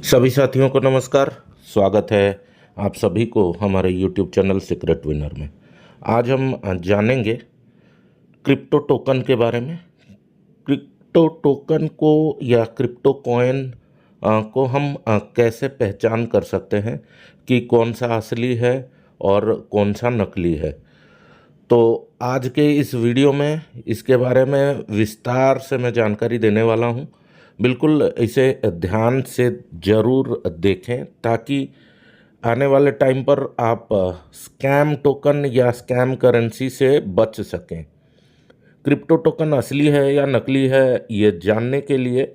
सभी साथियों को नमस्कार। स्वागत है आप सभी को हमारे YouTube चैनल सीक्रेट विनर में। आज हम जानेंगे क्रिप्टो टोकन के बारे में। क्रिप्टो टोकन को या क्रिप्टो कॉइन को हम कैसे पहचान कर सकते हैं कि कौन सा असली है और कौन सा नकली है। तो आज के इस वीडियो में इसके बारे में विस्तार से मैं जानकारी देने वाला हूं। बिल्कुल इसे ध्यान से ज़रूर देखें ताकि आने वाले टाइम पर आप स्कैम टोकन या स्कैम करेंसी से बच सकें। क्रिप्टो टोकन असली है या नकली है, ये जानने के लिए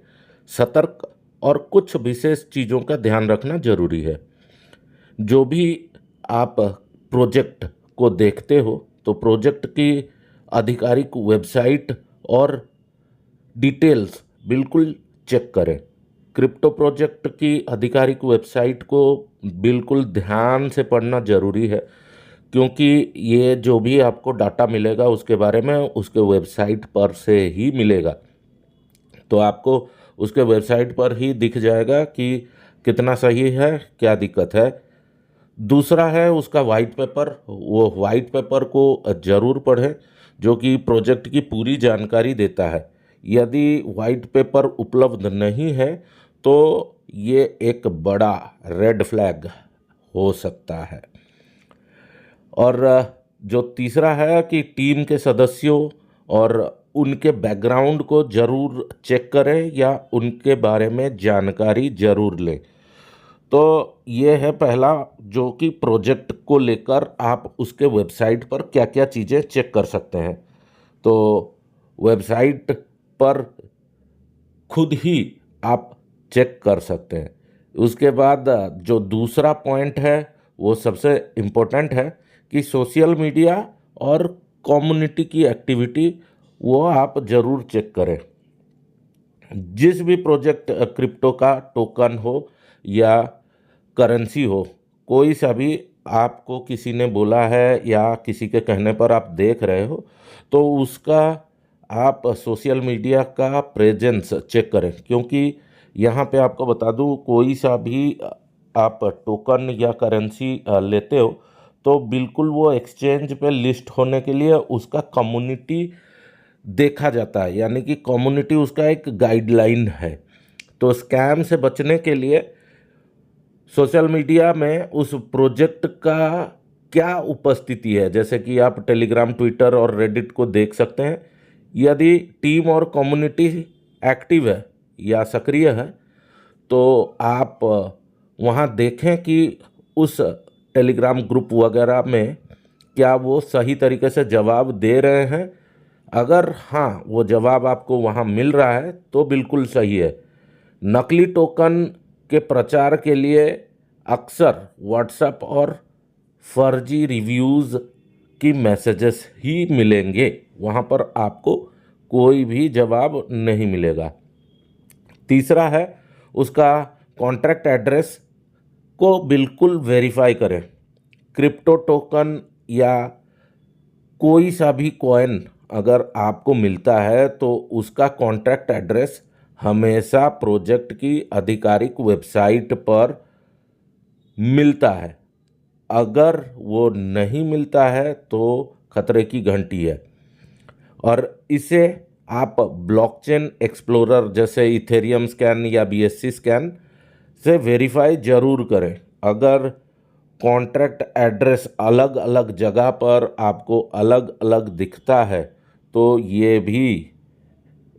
सतर्क और कुछ विशेष चीज़ों का ध्यान रखना जरूरी है। जो भी आप प्रोजेक्ट को देखते हो तो प्रोजेक्ट की आधिकारिक वेबसाइट और डिटेल्स बिल्कुल चेक करें। क्रिप्टो प्रोजेक्ट की आधिकारिक वेबसाइट को बिल्कुल ध्यान से पढ़ना ज़रूरी है, क्योंकि ये जो भी आपको डाटा मिलेगा उसके बारे में उसके वेबसाइट पर से ही मिलेगा। तो आपको उसके वेबसाइट पर ही दिख जाएगा कि कितना सही है, क्या दिक्कत है। दूसरा है उसका वाइट पेपर। वो वाइट पेपर को ज़रूर पढ़ें जो कि प्रोजेक्ट की पूरी जानकारी देता है। यदि वाइट पेपर उपलब्ध नहीं है तो ये एक बड़ा रेड फ्लैग हो सकता है। और जो तीसरा है कि टीम के सदस्यों और उनके बैकग्राउंड को ज़रूर चेक करें या उनके बारे में जानकारी ज़रूर लें। तो ये है पहला, जो कि प्रोजेक्ट को लेकर आप उसके वेबसाइट पर क्या क्या चीज़ें चेक कर सकते हैं। तो वेबसाइट पर खुद ही आप चेक कर सकते हैं। उसके बाद जो दूसरा पॉइंट है वो सबसे इम्पोर्टेंट है कि सोशल मीडिया और कम्युनिटी की एक्टिविटी वो आप ज़रूर चेक करें। जिस भी प्रोजेक्ट क्रिप्टो का टोकन हो या करेंसी हो, कोई सा भी आपको किसी ने बोला है या किसी के कहने पर आप देख रहे हो, तो उसका आप सोशल मीडिया का प्रेजेंस चेक करें। क्योंकि यहाँ पे आपको बता दूँ, कोई सा भी आप टोकन या करेंसी लेते हो तो बिल्कुल वो एक्सचेंज पे लिस्ट होने के लिए उसका कम्युनिटी देखा जाता है, यानी कि कम्युनिटी उसका एक गाइडलाइन है। तो स्कैम से बचने के लिए सोशल मीडिया में उस प्रोजेक्ट का क्या उपस्थिति है, जैसे कि आप टेलीग्राम, ट्विटर और रेडिट को देख सकते हैं। यदि टीम और कम्युनिटी एक्टिव है या सक्रिय है तो आप वहाँ देखें कि उस टेलीग्राम ग्रुप वगैरह में क्या वो सही तरीके से जवाब दे रहे हैं। अगर हाँ, वो जवाब आपको वहाँ मिल रहा है तो बिल्कुल सही है। नकली टोकन के प्रचार के लिए अक्सर व्हाट्सएप और फर्जी रिव्यूज़ की मैसेजेस ही मिलेंगे, वहाँ पर आपको कोई भी जवाब नहीं मिलेगा। तीसरा है उसका कॉन्ट्रैक्ट एड्रेस को बिल्कुल वेरीफाई करें। क्रिप्टो टोकन या कोई सा भी कॉइन अगर आपको मिलता है तो उसका कॉन्ट्रैक्ट एड्रेस हमेशा प्रोजेक्ट की आधिकारिक वेबसाइट पर मिलता है। अगर वो नहीं मिलता है तो खतरे की घंटी है। और इसे आप ब्लॉकचेन एक्सप्लोरर जैसे इथेरियम स्कैन या बीएससी स्कैन से वेरीफाई जरूर करें। अगर कॉन्ट्रैक्ट एड्रेस अलग अलग जगह पर आपको अलग अलग दिखता है तो ये भी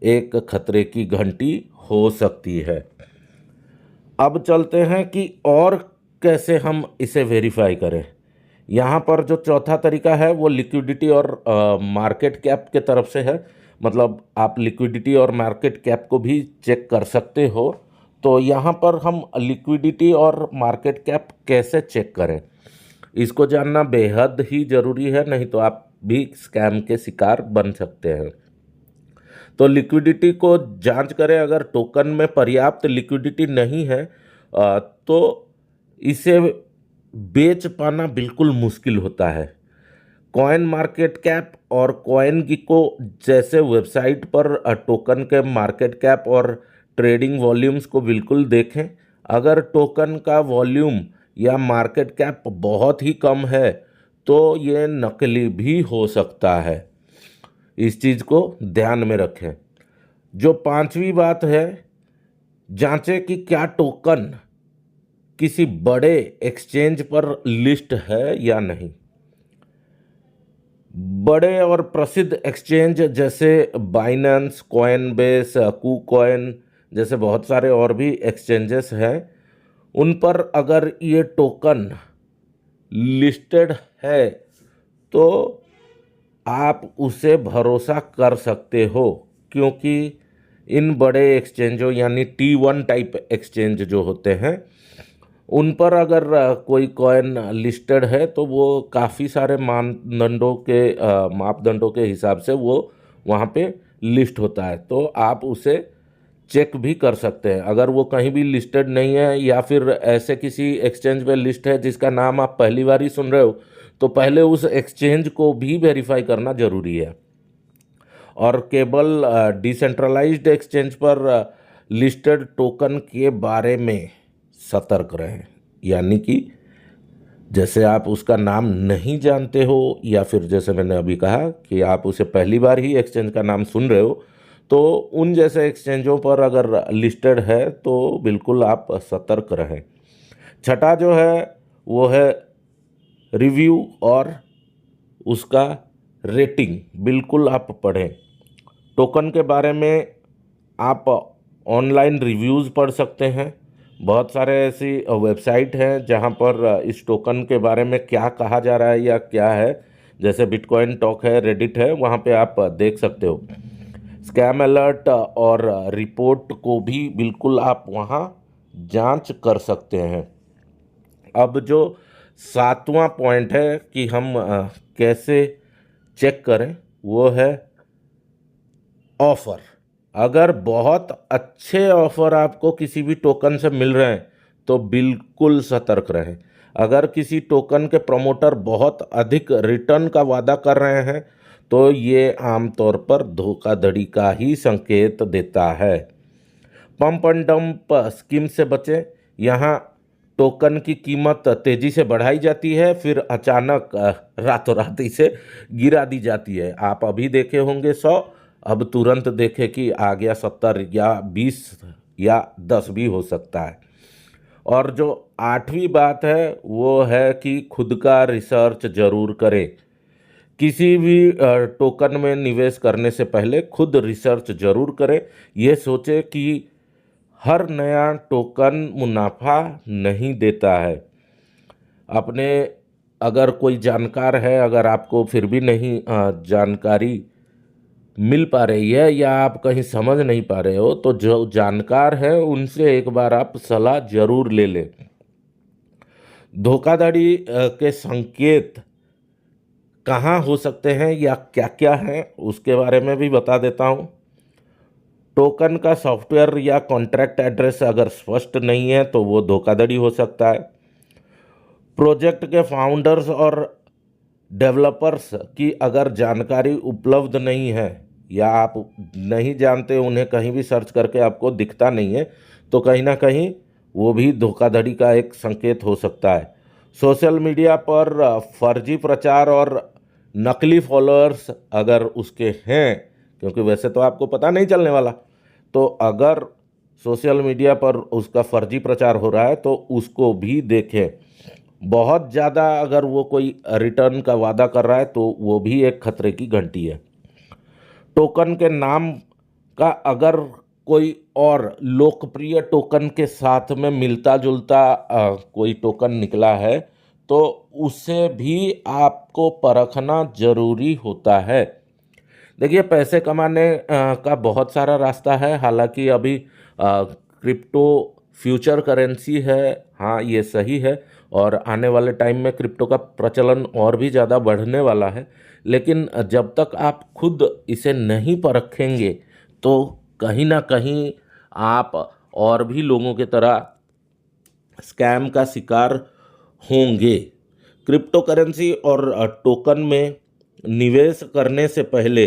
एक खतरे की घंटी हो सकती है। अब चलते हैं कि और कैसे हम इसे वेरीफाई करें। यहाँ पर जो चौथा तरीका है वो लिक्विडिटी और मार्केट कैप के तरफ से है। मतलब आप लिक्विडिटी और मार्केट कैप को भी चेक कर सकते हो। तो यहाँ पर हम लिक्विडिटी और मार्केट कैप कैसे चेक करें, इसको जानना बेहद ही ज़रूरी है, नहीं तो आप भी स्कैम के शिकार बन सकते हैं। तो लिक्विडिटी को जांच करें। अगर टोकन में पर्याप्त लिक्विडिटी नहीं है तो इसे बेच पाना बिल्कुल मुश्किल होता है। कॉइन मार्केट कैप और कॉइन गिको जैसे वेबसाइट पर टोकन के मार्केट कैप और ट्रेडिंग वॉल्यूम्स को बिल्कुल देखें। अगर टोकन का वॉल्यूम या मार्केट कैप बहुत ही कम है तो ये नकली भी हो सकता है। इस चीज़ को ध्यान में रखें। जो पांचवी बात है, जांचें कि क्या टोकन किसी बड़े एक्सचेंज पर लिस्ट है या नहीं। बड़े और प्रसिद्ध एक्सचेंज जैसे बाइनेंस, कॉइनबेस, कूकॉइन जैसे बहुत सारे और भी एक्सचेंजेस हैं, उन पर अगर ये टोकन लिस्टेड है तो आप उसे भरोसा कर सकते हो, क्योंकि इन बड़े एक्सचेंजों यानी T1 टाइप एक्सचेंज जो होते हैं उन पर अगर कोई कॉइन लिस्टेड है तो वो काफ़ी सारे मापदंडों के हिसाब से वो वहाँ पे लिस्ट होता है, तो आप उसे चेक भी कर सकते हैं। अगर वो कहीं भी लिस्टेड नहीं है या फिर ऐसे किसी एक्सचेंज पे लिस्ट है जिसका नाम आप पहली बार ही सुन रहे हो, तो पहले उस एक्सचेंज को भी वेरीफाई करना ज़रूरी है। और केवल डिसेंट्रलाइज्ड एक्सचेंज पर लिस्टेड टोकन के बारे में सतर्क रहें। यानी कि जैसे आप उसका नाम नहीं जानते हो या फिर जैसे मैंने अभी कहा कि आप उसे पहली बार ही एक्सचेंज का नाम सुन रहे हो, तो उन जैसे एक्सचेंजों पर अगर लिस्टेड है तो बिल्कुल आप सतर्क रहें। छठा जो है वो है रिव्यू और उसका रेटिंग बिल्कुल आप पढ़ें। टोकन के बारे में आप ऑनलाइन रिव्यूज़ पढ़ सकते हैं। बहुत सारे ऐसी वेबसाइट हैं जहां पर इस टोकन के बारे में क्या कहा जा रहा है या क्या है, जैसे बिटकॉइन टॉक है, रेडिट है, वहां पे आप देख सकते हो। स्कैम अलर्ट और रिपोर्ट को भी बिल्कुल आप वहां जांच कर सकते हैं। अब जो सातवां पॉइंट है कि हम कैसे चेक करें, वो है ऑफ़र। अगर बहुत अच्छे ऑफ़र आपको किसी भी टोकन से मिल रहे हैं तो बिल्कुल सतर्क रहें। अगर किसी टोकन के प्रमोटर बहुत अधिक रिटर्न का वादा कर रहे हैं तो ये आमतौर पर धोखाधड़ी का ही संकेत देता है। पंप एंड डंप स्कीम से बचें। यहाँ टोकन की कीमत तेजी से बढ़ाई जाती है, फिर अचानक रातों रात इसे गिरा दी जाती है। आप अभी देखे होंगे 100, अब तुरंत देखे कि आ गया 70 या 20 या 10 भी हो सकता है। और जो आठवीं बात है वो है कि खुद का रिसर्च जरूर करें। किसी भी टोकन में निवेश करने से पहले खुद रिसर्च जरूर करें। ये सोचे कि हर नया टोकन मुनाफा नहीं देता है। अपने अगर कोई जानकार है, अगर आपको फिर भी नहीं जानकारी मिल पा रही है या आप कहीं समझ नहीं पा रहे हो, तो जो जानकार है उनसे एक बार आप सलाह जरूर ले लें। धोखाधड़ी के संकेत कहाँ हो सकते हैं या क्या क्या हैं उसके बारे में भी बता देता हूँ। टोकन का सॉफ्टवेयर या कॉन्ट्रैक्ट एड्रेस अगर स्पष्ट नहीं है तो वो धोखाधड़ी हो सकता है। प्रोजेक्ट के फाउंडर्स और डेवलपर्स की अगर जानकारी उपलब्ध नहीं है या आप नहीं जानते, उन्हें कहीं भी सर्च करके आपको दिखता नहीं है, तो कहीं ना कहीं वो भी धोखाधड़ी का एक संकेत हो सकता है। सोशल मीडिया पर फर्जी प्रचार और नकली फॉलोअर्स अगर उसके हैं, क्योंकि वैसे तो आपको पता नहीं चलने वाला, तो अगर सोशल मीडिया पर उसका फर्जी प्रचार हो रहा है तो उसको भी देखें। बहुत ज़्यादा अगर वो कोई रिटर्न का वादा कर रहा है तो वो भी एक खतरे की घंटी है। टोकन के नाम का अगर कोई और लोकप्रिय टोकन के साथ में मिलता जुलता कोई टोकन निकला है तो उसे भी आपको परखना जरूरी होता है। देखिए, पैसे कमाने का बहुत सारा रास्ता है। हालांकि अभी क्रिप्टो फ्यूचर करेंसी है, हाँ ये सही है, और आने वाले टाइम में क्रिप्टो का प्रचलन और भी ज़्यादा बढ़ने वाला है। लेकिन जब तक आप खुद इसे नहीं परखेंगे तो कहीं ना कहीं आप और भी लोगों की तरह स्कैम का शिकार होंगे। क्रिप्टो करेंसी और टोकन में निवेश करने से पहले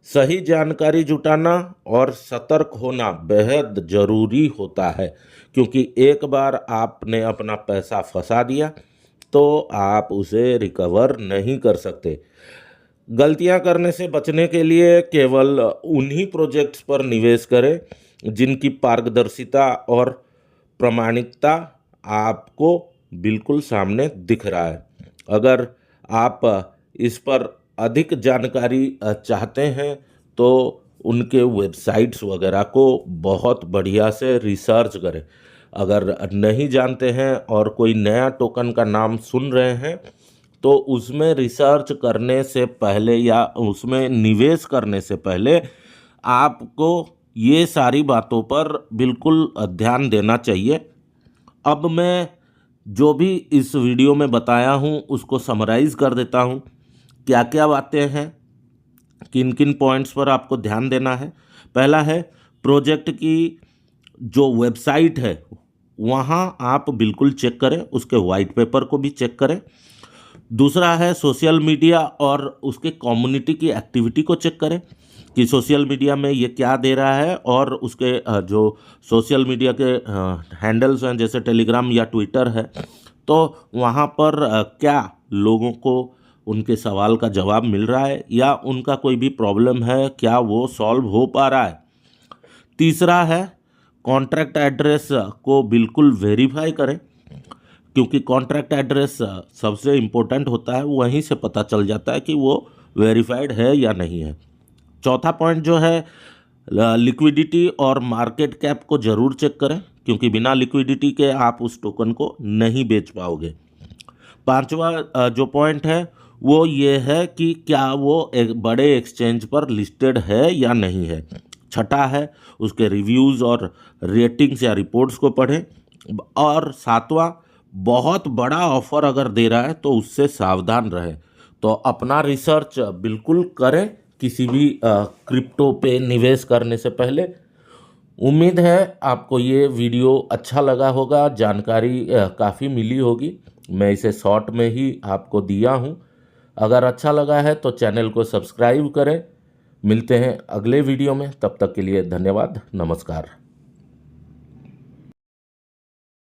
सही जानकारी जुटाना और सतर्क होना बेहद ज़रूरी होता है, क्योंकि एक बार आपने अपना पैसा फंसा दिया तो आप उसे रिकवर नहीं कर सकते। गलतियां करने से बचने के लिए केवल उन्हीं प्रोजेक्ट्स पर निवेश करें जिनकी पारदर्शिता और प्रामाणिकता आपको बिल्कुल सामने दिख रहा है। अगर आप इस पर अधिक जानकारी चाहते हैं तो उनके वेबसाइट्स वगैरह को बहुत बढ़िया से रिसर्च करें। अगर नहीं जानते हैं और कोई नया टोकन का नाम सुन रहे हैं तो उसमें रिसर्च करने से पहले या उसमें निवेश करने से पहले आपको ये सारी बातों पर बिल्कुल ध्यान देना चाहिए। अब मैं जो भी इस वीडियो में बताया हूँ उसको समराइज़ कर देता हूँ। क्या क्या बातें हैं, किन किन पॉइंट्स पर आपको ध्यान देना है। पहला है, प्रोजेक्ट की जो वेबसाइट है वहाँ आप बिल्कुल चेक करें, उसके वाइट पेपर को भी चेक करें। दूसरा है, सोशल मीडिया और उसके कम्युनिटी की एक्टिविटी को चेक करें कि सोशल मीडिया में ये क्या दे रहा है, और उसके जो सोशल मीडिया के हैंडल्स हैं जैसे टेलीग्राम या ट्विटर है, तो वहाँ पर क्या लोगों को उनके सवाल का जवाब मिल रहा है या उनका कोई भी प्रॉब्लम है क्या वो सॉल्व हो पा रहा है। तीसरा है, कॉन्ट्रैक्ट एड्रेस को बिल्कुल वेरीफाई करें, क्योंकि कॉन्ट्रैक्ट एड्रेस सबसे इम्पोर्टेंट होता है, वहीं से पता चल जाता है कि वो वेरीफाइड है या नहीं है। चौथा पॉइंट जो है, लिक्विडिटी और मार्केट कैप को ज़रूर चेक करें, क्योंकि बिना लिक्विडिटी के आप उस टोकन को नहीं बेच पाओगे। पांचवा जो पॉइंट है वो ये है कि क्या वो एक बड़े एक्सचेंज पर लिस्टेड है या नहीं है। छठा है, उसके रिव्यूज़ और रेटिंग्स या रिपोर्ट्स को पढ़ें। और सातवां, बहुत बड़ा ऑफर अगर दे रहा है तो उससे सावधान रहें। तो अपना रिसर्च बिल्कुल करें किसी भी क्रिप्टो पे निवेश करने से पहले। उम्मीद है आपको ये वीडियो अच्छा लगा होगा, जानकारी काफ़ी मिली होगी। मैं इसे शॉर्ट में ही आपको दिया हूँ। अगर अच्छा लगा है तो चैनल को सब्सक्राइब करें। मिलते हैं अगले वीडियो में, तब तक के लिए धन्यवाद, नमस्कार।